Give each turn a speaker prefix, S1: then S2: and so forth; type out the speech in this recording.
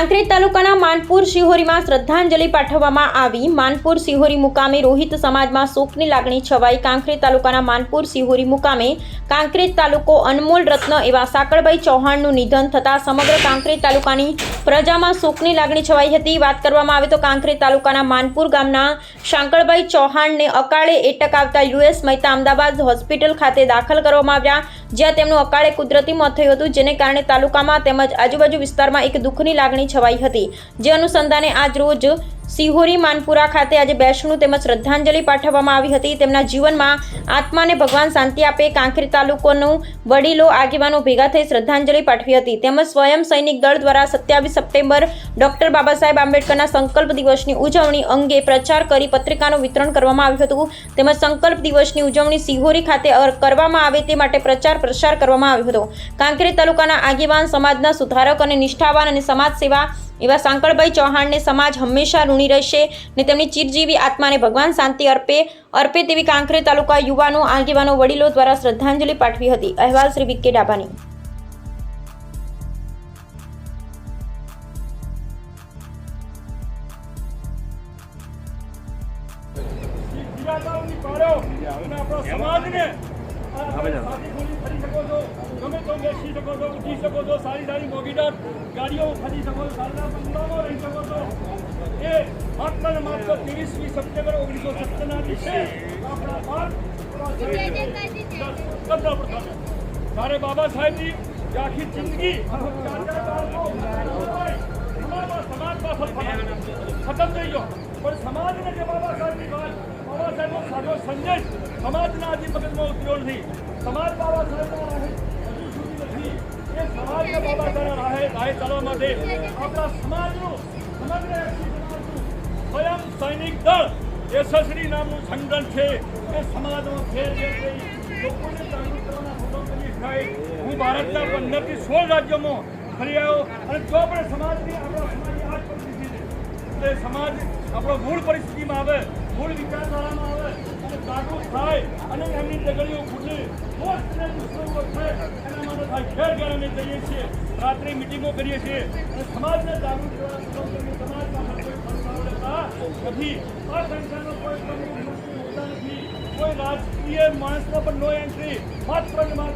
S1: કાંકરેજ તાલુકાના માનપુર શિહોરીમાં શ્રદ્ધાંજલિ પાઠવવામાં આવી। માનપુર શિહોરી મુકામે રોહિત સમાજમાં શોકની લાગણી છવાઈ। કાંકરેજ તાલુકાના માનપુર શિહોરી મુકામે કાંકરેજ તાલુકો અનમોલ રત્ન એવા સાંકળભાઈ ચૌહાણનું નિધન થતાં સમગ્ર કાંકરેજ તાલુકાની પ્રજામાં શોકની લાગણી છવાઈ હતી। વાત કરવામાં આવે તો કાંકરેજ તાલુકાના માનપુર ગામના સાંકળભાઈ ચૌહાણને અકાળે એટક આવતા યુએસ મહેતા અમદાવાદ હોસ્પિટલ ખાતે દાખલ કરવામાં આવ્યા, જ્યાં તેમનું અકાળે કુદરતી મોત થયું હતું, જેને કારણે તાલુકામાં તેમજ આજુબાજુ વિસ્તારમાં એક દુઃખની લાગણી છવાઈ હતી। જે અનુસંધાને આજ રોજ શિહોરી માનપુરા ખાતે આજે બેસણું તેમજ શ્રદ્ધાંજલિ પાઠવવામાં આવી હતી। તેમના જીવનમાં આત્માને ભગવાન શાંતિ આપે કાંકરેજ તાલુકાનું વડીલો આગેવાનો ભેગા થઈ શ્રદ્ધાંજલિ પાઠવી હતી। તેમજ સ્વયં સૈનિક દળ દ્વારા 27 સપ્ટેમ્બર ડોક્ટર બાબા સાહેબ આંબેડકરના સંકલ્પ દિવસની ઉજવણી અંગે પ્રચાર કરી પત્રિકાનું વિતરણ કરવામાં આવ્યું હતું। તેમજ સંકલ્પ દિવસની ઉજવણી શિહોરી ખાતે કરવામાં આવે તે માટે પ્રચાર પ્રસાર કરવામાં આવ્યો હતો। કાંકરેજ તાલુકાના આગેવાન, સમાજના સુધારક અને નિષ્ઠાવાન અને સમાજ સેવા એવા સાંકળભાઈ ચૌહાણને સમાજ હંમેશા ઋણી રહેશે ને તેમની ચિરજીવી આત્માને ભગવાન શાંતિ અર્પે તેવી કાંકરેજ તાલુકા યુવાનો, આગેવાનો, વડીલો દ્વારા શ્રદ્ધાંજલિ પાઠવી હતી। અહેવાલ શ્રી વિકે ડાબાની।
S2: તમે તો બેસી શકો છો, ઉઠી શકો છો, સારી સારી મોગીદાર ગાડીઓ ખરીદી શકો છો, સારા બંગલામાં રહી શકો છો। એ માત્ર ને માત્ર 23મી સપ્ટેમ્બર 1970ના દિવસે આપણા ત્યારે બાબા સાહેબની આખી જિંદગી સમાજ ખતમ થઈ ગયો, પણ સમાજને જે બાબા સાહેબની વાત, બાબા સાહેબનો સાચો સંદેશ સમાજના આજે મગજમાં ઉતર્યો નથી। સમાજ બાબા સાહેબના હજુ સુધી નથી। એ સમાજને બાબા સાહેબના રાહે ચાલવા માટે આપણા સમાજનું સમગ્ર સ્વયં સૈનિક દળ યશસ્વી નામનું સંગઠન છે। એ સમાજમાં ફેર થઈ લોકોને જાગૃત કરવાના ફોટો થાય। હું ભારતના 15થી 16 રાજ્યોમાં ફરી આવ્યો અને જો આપણે સમાજની આપણા સમાજની આ જ પરિસ્થિતિ છે, એટલે સમાજ આપણો મૂળ પરિસ્થિતિમાં આવે, મૂળ વિચારધારામાં આવે અને જાગૃત થાય અને એમની ડગલીઓ ખુલે, દોસ્તને દુશ્મનો થાય, એના માટે થાય ઘેર ઘેર અમે જઈએ છીએ, રાત્રે મિટિંગો કરીએ છીએ અને સમાજને જાગૃત કરવાના સમાજમાં કોઈ સંસ્થાઓ લેતા નથી। આ સંસ્થાનો કોઈ હોતા નથી, કોઈ રાજકીય માણસનો પણ નો એન્ટ્રી, માત્ર ને માત્ર